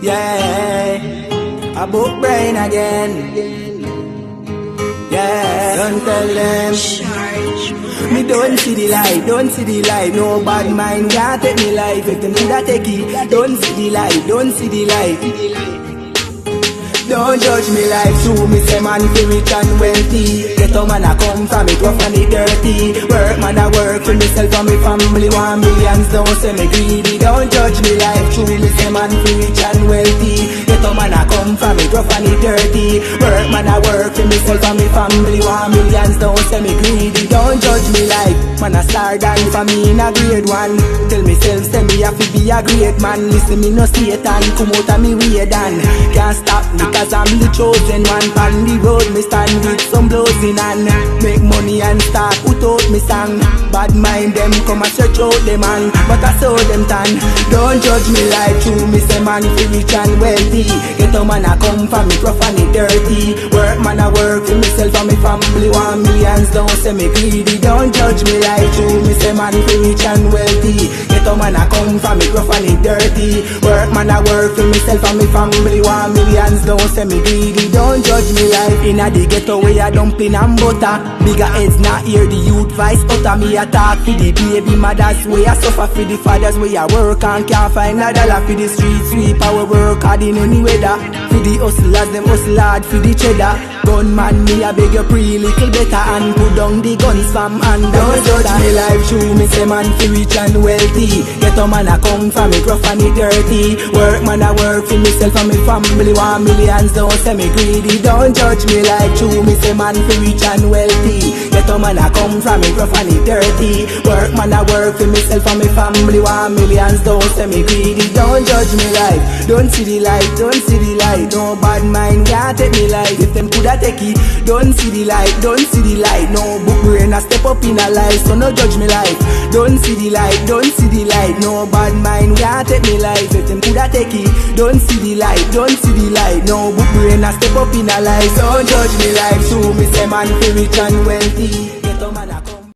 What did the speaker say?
Yeah, a book brain again. Yeah, don't tell them. Me don't see the light, don't see the light. No bad mind can't take me life. If them coulda take it, don't see the light, don't see the light. Don't judge me like true, me say man fi rich and wealthy. Get a man a come from it rough and it dirty. Work man a work for myself and my family. 1 millions, don't say me greedy. Don't judge me like true, me say man fi rich and wealthy. Get a man a come from it rough and it dirty. Work man a work for myself and my family. 1 millions, don't say me greedy. Don't judge me like man a star than for me in a grade 1. Tell myself say me have to be a great man. Listen me no Satan, come out of me way dan. Can't stop me cause I'm the chosen one. On the road me stand with some blows in hand. Make money and start put out me song. Bad mind them come and search out them man, but I saw them tan. Don't judge me like true, me say man fi rich and wealthy. Get a man a come from me rough and it dirty. Work man a work for myself and my family. 1 millions, don't say me greedy. Don't judge me like true, me say man fi rich and wealthy. Get a man a come from me rough and it dirty. Work man a work for myself and my family. 1 millions, don't say me greedy. Don't judge me like inna the ghetto where I dumpling and butter. Bigger heads not hear the youth voice utter. Me a talk for the baby mothers way I suffer for the fathers way I work and can't find a dollar for the street sweep. I work hard in any weather. For the hustlers them hustle hard for the cheddar. Gunman me a beg you pray little better and put down the guns from and don't judge me life true. Me say man fi rich and wealthy. Get a man a come from it rough and it dirty. Work man a work for myself and my family. 1 millions, don't say me greedy. Don't judge me like true, me say man fi rich and wealthy. Get a man a come from it rough and it dirty. Work man a work for myself and my family. 1 millions, don't say me greedy. Don't judge me like, don't see the light, don't see the light. No bad mind can't take me life. If them coulda take it, don't see the light, don't see the light. No book brain a step up in a life, so no judge me life. Don't see the light, don't see the light. No bad mind can't take me life. If them coulda take it, don't see the light, don't see the light. No book brain a step up in a life, so judge me like true, me say man fi rich and wealthy.